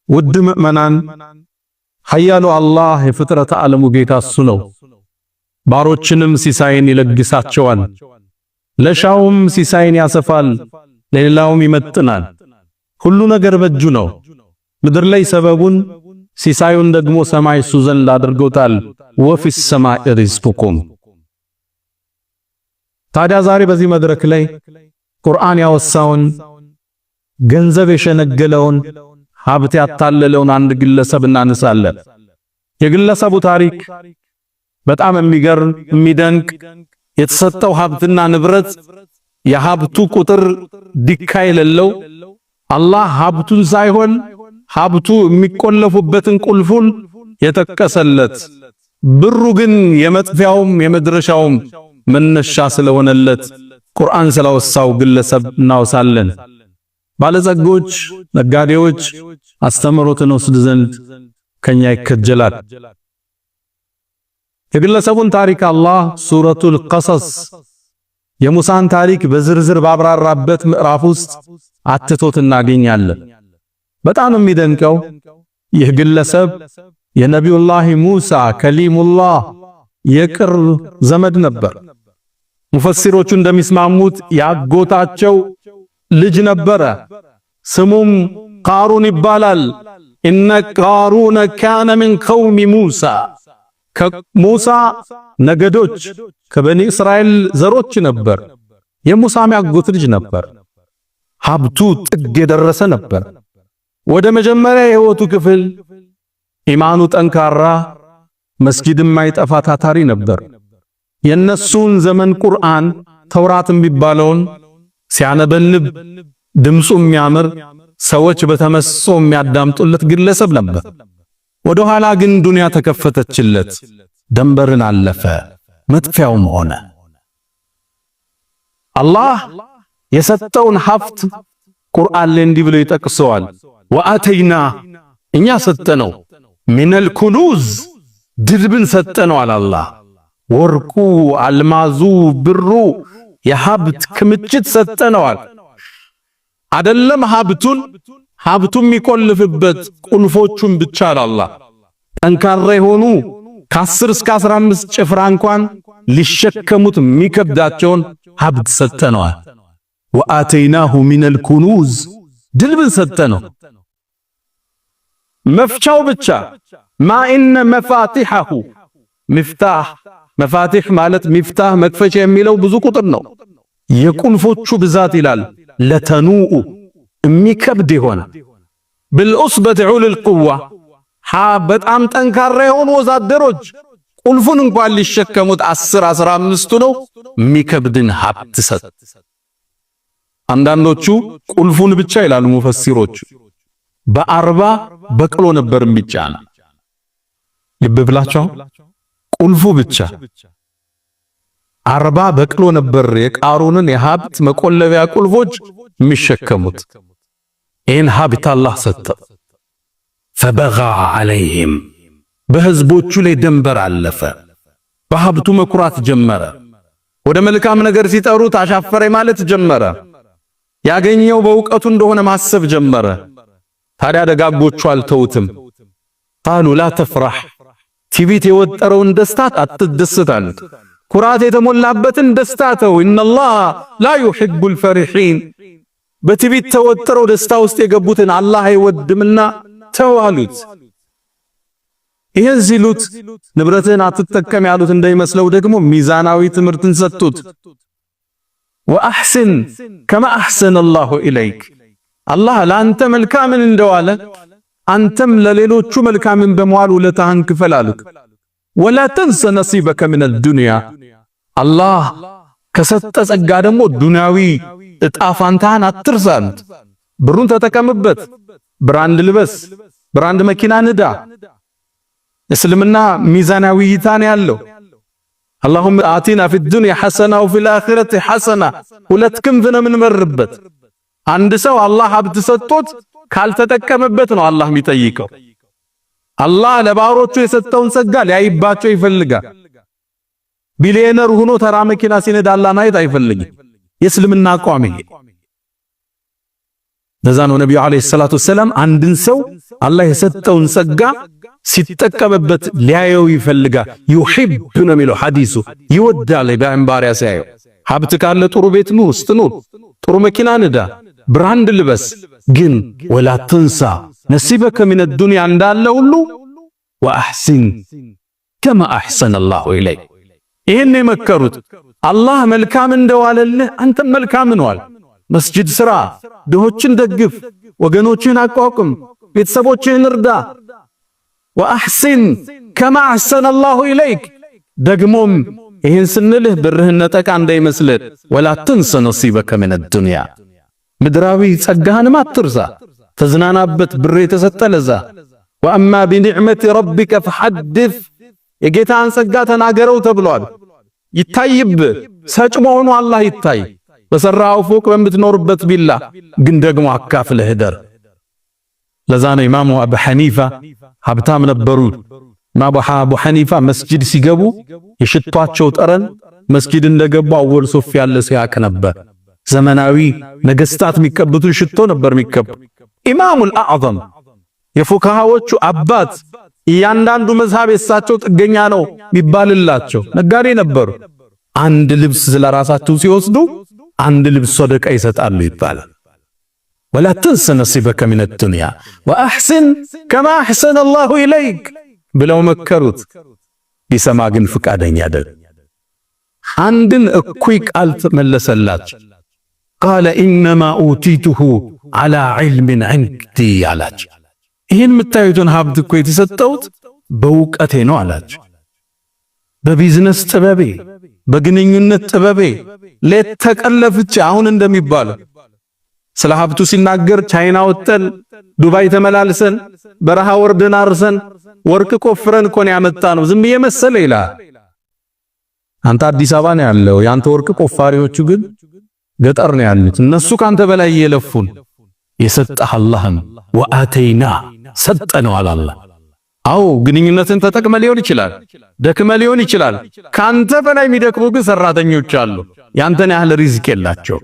ውድ ምእመናን ኃያሉ አላህ የፍጥረት ዓለሙ ጌታ እሱ ነው። ባሮችንም ሲሳይን ይለግሳቸዋል። ለሻውም ሲሳይን ያሰፋል፣ ለሌላውም ይመጥናል። ሁሉ ነገር በእጁ ነው። ምድር ላይ ሰበቡን ሲሳዩን ደግሞ ሰማይ እሱ ዘንድ አድርጎታል። ወፊ ሰማኢ ሪዝቁኩም። ታዲያ ዛሬ በዚህ መድረክ ላይ ቁርአን ያወሳውን ገንዘብ የሸነገለውን ሀብት ያታለለውን አንድ ግለሰብ እናነሳለን። የግለሰቡ ታሪክ በጣም የሚገርም የሚደንቅ፣ የተሰጠው ሀብትና ንብረት የሀብቱ ቁጥር ዲካ የሌለው፣ አላህ ሀብቱን ሳይሆን ሀብቱ የሚቆለፉበትን ቁልፉን የጠቀሰለት፣ ብሩ ግን የመጥፊያውም የመድረሻውም መነሻ ስለሆነለት ቁርአን ስለወሳው ግለሰብ እናወሳለን። ባለጸጎች፣ ነጋዴዎች አስተምሮትን ወስድ ዘንድ ከኛ ይከጀላል። የግለሰቡን ታሪክ አላህ ሱረቱል ቀሰስ የሙሳን ታሪክ በዝርዝር ባብራራበት ምዕራፍ ውስጥ አትቶት እናገኛለን። በጣም የሚደንቀው ይህ ግለሰብ የነቢዩላህ ሙሳ ከሊሙላህ የቅርብ ዘመድ ነበር። ሙፈሲሮቹ እንደሚስማሙት ያጎታቸው ልጅ ነበረ። ስሙም ቃሩን ይባላል። ኢነ ቃሩነ ካነ ሚን ቀውሚ ሙሳ፣ ከሙሳ ነገዶች ከበኒ እስራኤል ዘሮች ነበር። የሙሳም ያጎት ልጅ ነበር። ሀብቱ ጥግ የደረሰ ነበር። ወደ መጀመሪያ የህይወቱ ክፍል ኢማኑ ጠንካራ፣ መስጊድ የማይጠፋ ታታሪ ነበር። የነሱን ዘመን ቁርአን ተውራት የሚባለውን ሲያነበንብ ድምፁ የሚያምር፣ ሰዎች በተመስጦ የሚያዳምጡለት ግለሰብ ነበር። ወደ ኋላ ግን ዱንያ ተከፈተችለት፣ ደንበርን አለፈ፣ መጥፊያውም ሆነ። አላህ የሰጠውን ሀብት ቁርአን ላይ እንዲህ ብሎ ይጠቅሰዋል። ወአተይና እኛ ሰጠነው፣ ሚነል ኩኑዝ ድርብን ሰጠነው አለ አላህ። ወርቁ፣ አልማዙ፣ ብሩ የሀብት ክምችት ሰጠነዋል። አይደለም ሀብቱ የሚቆልፍበት ቁልፎቹን ብቻ አላህ ጠንካራ የሆኑ ከ10 እስከ 15 ጭፍራ እንኳን ሊሸከሙት የሚከብዳቸውን ሀብት ሰጠነዋል። ወአተይናሁ ሚነል ኩኑዝ ድልብን ሰጠነው። መፍቻው ብቻ ማኢነ መፋቲሐሁ ሚፍታህ፣ መፋቲህ ማለት ሚፍታህ መክፈቻ የሚለው ብዙ ቁጥር ነው። የቁልፎቹ ብዛት ይላል ለተኑኡ የሚከብድ የሆነ بالعصبة أولي القوة በጣም ጠንካራ የሆኑ ወዛደሮች ቁልፉን እንኳን ሊሸከሙት 10-15 ነው። የሚከብድን ሀብት ሰጥ። አንዳንዶቹ ቁልፉን ብቻ ይላሉ ሙፈሲሮች በ40 በቅሎ ነበር የሚጫና። ልብ ብላችሁ ቁልፉ ብቻ 40 በቅሎ ነበር የቃሩንን የሀብት መቆለቢያ ቁልፎች የሚሸከሙት። ይህን ሀብት አላህ ሰጠ። ፈበጋ ዐለይሂም በህዝቦቹ ላይ ደንበር አለፈ። በሀብቱ መኩራት ጀመረ። ወደ መልካም ነገር ሲጠሩት አሻፈረኝ ማለት ጀመረ። ያገኘው በእውቀቱ እንደሆነ ማሰብ ጀመረ። ታዲያ ደጋጎቹ አልተውትም። ቃሉ ላ ተፍራህ ትዕቢት የወጠረውን ደስታ አትደስታሉት። ኩራት የተሞላበትን ደስታ ተው። ኢነላህ ላ ዩሂቡል ፈሪሒን በትዕቢት ተወጥረው ደስታ ውስጥ የገቡትን አላህ አይወድምና ተው አሉት። ይህን ሲሉት ንብረትን አትጠቀም ያሉት እንዳይመስለው ደግሞ ሚዛናዊ ትምህርትን ሰጡት። ወአሕስን ከማ አሕሰነ አላሁ ኢለይክ አላህ ለአንተ መልካምን እንደዋለ አንተም ለሌሎቹ መልካምን በመዋል ውለታህን ክፈል አሉት። ወላ ተንሰ ነሲበከ ሚነል ዱንያ አላህ ከሰጠ ጸጋ ደግሞ ዱንያዊ እጣ ፋንታህን አትርሳሉት። ብሩን ተጠቀምበት፣ ብራንድ ልበስ፣ ብራንድ መኪና ንዳ። እስልምና ሚዛናዊ እይታ ነው ያለው። አላሁመ አቲና ፊዱንያ ሐሰና ወፊል አኺረቲ ሐሰና። ሁለት ክንፍ ነው የምንመርበት። አንድ ሰው አላህ ሀብት ሰጥቶት ካልተጠቀመበት ነው አላህ የሚጠይቀው። አላህ ለባሮቹ የሰጠውን ጸጋ ሊያይባቸው ይፈልጋል። ቢሊየነር ሆኖ ተራ መኪና ሲነዳ አላህ ማየት አይፈልግም። የእስልምና አቋም ይሄ። ለዛ ነው ነብዩ አለይሂ ሰላቱ ወሰለም አንድን ሰው አላህ የሰጠውን ጸጋ ሲጠቀምበት ሊያየው ይፈልጋል። ዩሂብ ነው የሚለው ሐዲሱ፣ ይወዳል በእንባሪያ ሲያየው። ሀብት ካለ ጥሩ ቤት ነው ውስጥ ነው፣ ጥሩ መኪና ንዳ፣ ብራንድ ልበስ፣ ግን ወላ ተንሳ ነሲበከ ሚነ ዱንያ እንዳለ ሁሉ ወአሕሲን ከማ አሕሰነ አላሁ ኢለይክ። ይሄን የመከሩት አላህ መልካም እንደዋለልህ አንተም መልካም ነዋል። መስጂድ ስራ፣ ድሆችን ደግፍ፣ ወገኖችን አቋቁም፣ ቤተሰቦችን እርዳ። ወአሕሲን ከማ አሕሰነ አላሁ ኢለይክ። ደግሞም ይህን ስንልህ ብርህን ነጠቃ እንዳይመስልህ፣ ወላ ተንሰ ነሲበከ ሚነ ዱንያ፣ ምድራዊ ጸጋህንም አትርሳ፣ ተዝናናበት፣ ብር የተሰጠ ለዛ። ወአማ ቢኒዕመቲ ረቢከ ፈሐድስ፣ የጌታን ጸጋ ተናገረው ተብሏል። ይታይብህ፣ ሰጭ መሆኑ አላህ ይታይ። በሰራው ፎቅ በምትኖርበት ቢላ ግን ደግሞ አካፍለህ ደር። ለዛ ነው ኢማሙ አቡ ሐኒፋ ሀብታም ነበሩ። አቡ ሐኒፋ መስጂድ ሲገቡ የሽቷቸው ጠረን መስጂድ እንደገቡ አወል ሶፍ ያለ ሲያቅ ነበር። ዘመናዊ ነገስታት የሚቀበቱ ሽቶ ነበር የሚቀበ። ኢማሙል አዕዘም የፉካሃዎቹ አባት እያንዳንዱ መዝሃብ የሳቸው ጥገኛ ነው የሚባልላቸው ነጋዴ ነበሩ። አንድ ልብስ ስለራሳቸው ሲወስዱ አንድ ልብስ ሰደቃ ይሰጣሉ ይባላል። ወላ ተንሰ ነሲበከ ሚነ ዱንያ ወአሕሲን ከማ አሕሰነ አላሁ ኢለይክ ብለው መከሩት። ቢሰማ ግን ፍቃደኛ አይደል። አንድን እኩይ ቃል ተመለሰላቸው። ቃለ ኢነማ ኡቲቱሁ ዐላ ዒልሚን ዐንዲ አላቸው። ይህን የምታዩትን ሀብት እኮ የተሰጠሁት በእውቀቴ ነው አላቸው። በቢዝነስ ጥበቤ፣ በግንኙነት ጥበቤ ሌት ተቀለፍቼ። አሁን እንደሚባለው ስለ ሀብቱ ሲናገር ቻይና ወጠን፣ ዱባይ ተመላልሰን፣ በረሃ ወርደን አርሰን፣ ወርቅ ቆፍረን እኮ ነው ያመጣ ነው ዝም የመሰለ ይላል። አንተ አዲስ አበባ ነው ያለው፣ ያንተ ወርቅ ቆፋሪዎቹ ግን ገጠር ነው ያሉት። እነሱ ካንተ በላይ የለፉን። የሰጠህ አላህን ወአተይና ሰጠነው አላህ። አው ግንኙነትን ተጠቅመ ሊሆን ይችላል፣ ደክመ ሊሆን ይችላል። ካንተ በላይ የሚደክሙ ግን ሰራተኞች አሉ፣ ያንተን ያህል ሪዝቅ የላቸው።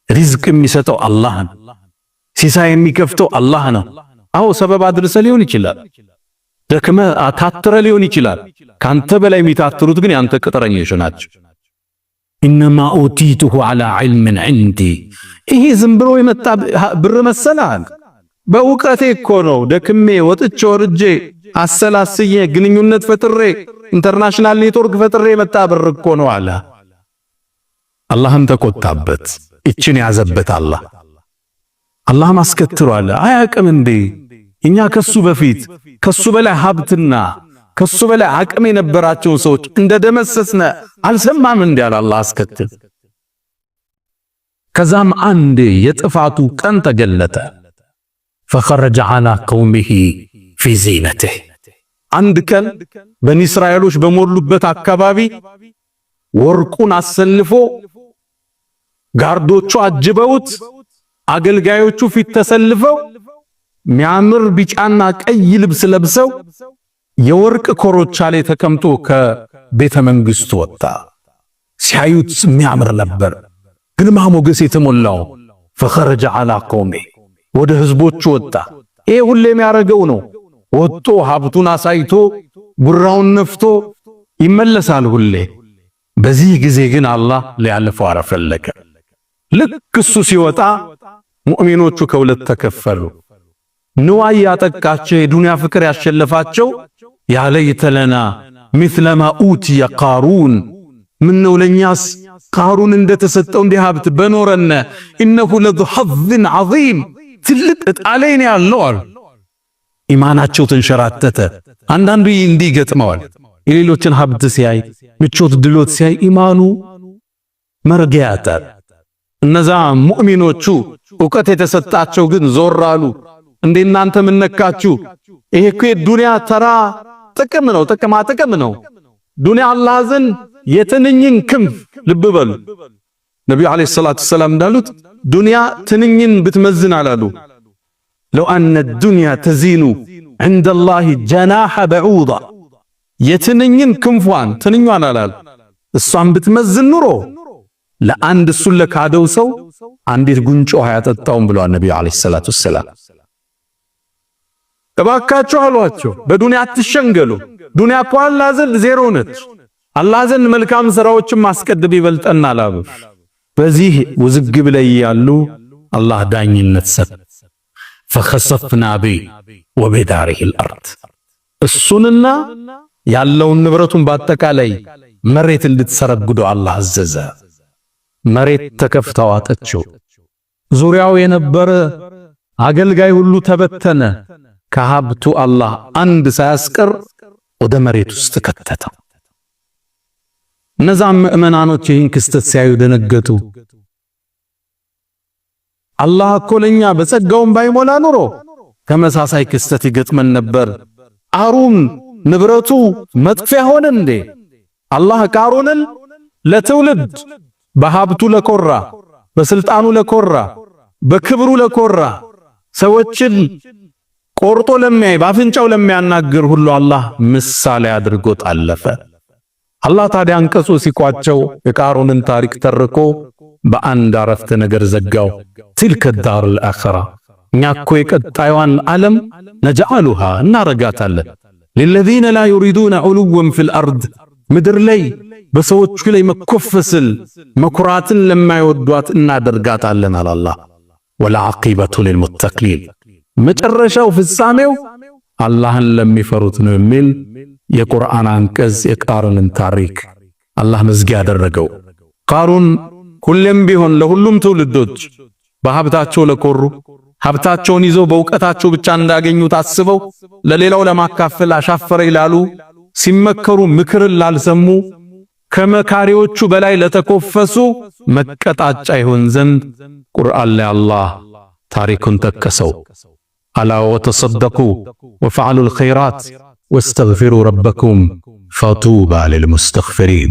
ሪዝቅ የሚሰጠው አላህ ነው፣ ሲሳይ የሚከፍተው አላህ ነው። አው ሰበብ አድርሰ ሊሆን ይችላል፣ ደክመ አታትረ ሊሆን ይችላል። ካንተ በላይ የሚታትሩት ግን ያንተ ቅጥረኞች ናቸው። ኢነማ ኡቲቱሁ ዐላ ዒልሚን ዐንዲ። ይሄ ዝም ብሎ የመጣ ብር መሰላል። በእውቀቴ እኮ ነው ደክሜ ወጥቼ ወርጄ አሰላስዬ ግንኙነት ፈጥሬ ኢንተርናሽናል ኔትወርክ ፈጥሬ የመጣ ብር እኮ ነው አለ። አላህም ተቆጣበት። እችን ያዘበት አላህ ማስከትሯል። አያቅም እንዴ እኛ ከሱ በፊት ከሱ በላይ ሀብትና ከሱ በላይ አቅም የነበራቸው ሰዎች እንደደመሰስነ አልሰማም እንዴ አለ አላህ አስከትል። ከዛም አንዴ የጥፋቱ ቀን ተገለጠ። فخرج على قومه في زينته። አንድ ቀን በኒ እስራኤሎች በሞሉበት አካባቢ ወርቁን አሰልፎ ጋርዶቹ አጅበውት አገልጋዮቹ ፊት ተሰልፈው ሚያምር ቢጫና ቀይ ልብስ ለብሰው የወርቅ ኮሮቻ ላይ ተቀምጦ ከቤተ መንግስቱ ወጣ። ሲያዩት ሚያምር ነበር፣ ግርማ ሞገስ የተሞላው። فخرج على قومه ወደ ህዝቦቹ ወጣ። ይሄ ሁሌ የሚያረገው ነው። ወጥቶ ሀብቱን አሳይቶ ጉራውን ነፍቶ ይመለሳል ሁሌ። በዚህ ጊዜ ግን አላህ ሊያልፈው አረፈለከ። ልክ እሱ ሲወጣ ሙእሚኖቹ ከሁለት ተከፈሉ። ንዋይ ያጠቃቸው የዱንያ ፍቅር ያሸለፋቸው ያ ለይተለና مثلማ ኡቲየ ቃሩን፣ ምነው ለኛስ ቃሩን እንደተሰጠው እንዲህ ሀብት በኖረነ ኢነሁ ለዙ ሐظ ዐظيም፣ ትልቅ ጣለይ ነው ያለው አሉ። ኢማናቸው ተንሸራተተ። አንዳንዱ እንዲህ ገጥመዋል። የሌሎችን ሀብት ሲያይ ምቾት ድሎት ሲያይ ኢማኑ መርጊያ ያጣል። እነዛ ሙእሚኖቹ ዕውቀት የተሰጣቸው ግን ዞር አሉ። እንዴ እናንተ ምን ነካችሁ? ይሄ እኮ ዱንያ ተራ ጥቅም ነው፣ ጥቅም ነው። ዱንያ አላህ ዘንድ የትንኝን ክንፍ ልብ በሉ። ነብዩ አለይሂ ሰላቱ ሰላም እንዳሉት ዱንያ ትንኝን ብትመዝን አላሉ ለው አነ ዱንያ ተዚኑ عند الله جناح بعوضة፣ የትንኝን ክንፏን ትንኛን አላሉ እሷን ብትመዝን ኑሮ ለአንድ እሱን ለካደው ሰው አንዲት ጉንጭ ውሃ ያጠጣውን ብለዋል ነብዩ አለይሂ ሰላቱ ወሰላም። እባካችሁ አሏቸው በዱንያ አትሸንገሉ። ዱንያ እኮ አላህ ዘንድ ዜሮ ነች። አላህ ዘንድ መልካም ሥራዎችን ማስቀደም ይበልጠናል አሉ። በዚህ ውዝግብ ላይ ያሉ አላህ ዳኝነት ሰጠ። ፈኸሰፍና ቢ ወቢዳሪሂ አልአርድ እሱንና ያለውን ንብረቱን በአጠቃላይ መሬት እንድትሰረግዶ አላህ አዘዘ። መሬት ተከፍታ ዋጠችው። ዙሪያው የነበረ አገልጋይ ሁሉ ተበተነ። ከሀብቱ አላህ አንድ ሳያስቀር ወደ መሬት ውስጥ ከተተው። እነዛም ምእመናኖች ይህን ክስተት ሲያዩ ደነገጡ። አላህ እኮ ለኛ በጸጋውን ባይሞላ ኑሮ ተመሳሳይ ክስተት ይገጥመን ነበር። ቃሩን ንብረቱ መጥፊያ ሆነ እንዴ? አላህ ቃሩንን ለትውልድ በሀብቱ ለኮራ፣ በስልጣኑ ለኮራ፣ በክብሩ ለኮራ፣ ሰዎችን ቆርጦ ለሚያይ በአፍንጫው ለሚያናግር ሁሉ አላህ ምሳሌ አድርጎ ጣለፈ። አላህ ታዲያ አንቀጹ ሲቋጨው የቃሩንን ታሪክ ተርኮ በአንድ አረፍተ ነገር ዘጋው። ትልከ ዳሩል አኺራ እኛ እኮ የቀጣዩን ዓለም ነጅዐሉሃ እናረጋታለን ለለዚነ ላ ዩሪዱነ ዑሉወን ፊል አርድ ምድር ላይ በሰዎቹ ላይ መኮፈስል መኩራትን ለማይወዷት እናደርጋታለን አላህ። ወለዐቂበቱ ሊልሙተቂን መጨረሻው ፍጻሜው አላህን ለሚፈሩት ነው የሚል የቁርአን አንቀጽ የቃሩንን ታሪክ አላህ መዝጊያ ያደረገው። ቃሩን ሁሌም ቢሆን ለሁሉም ትውልዶች በሀብታቸው ለኮሩ ሀብታቸውን ይዘው በእውቀታቸው ብቻ እንዳገኙ ታስበው ለሌላው ለማካፈል አሻፈረ ይላሉ ሲመከሩ ምክርን ላልሰሙ ከመካሪዎቹ በላይ ለተኮፈሱ መቀጣጫ ይሆን ዘንድ ቁርአን ላይ አላህ ታሪኩን ጠቀሰው። አላ ወተሰደቁ ወፈዐሉል ኸይራት ወስተግፊሩ ረበኩም ፈጡባ ሊልሙስተግፊሪን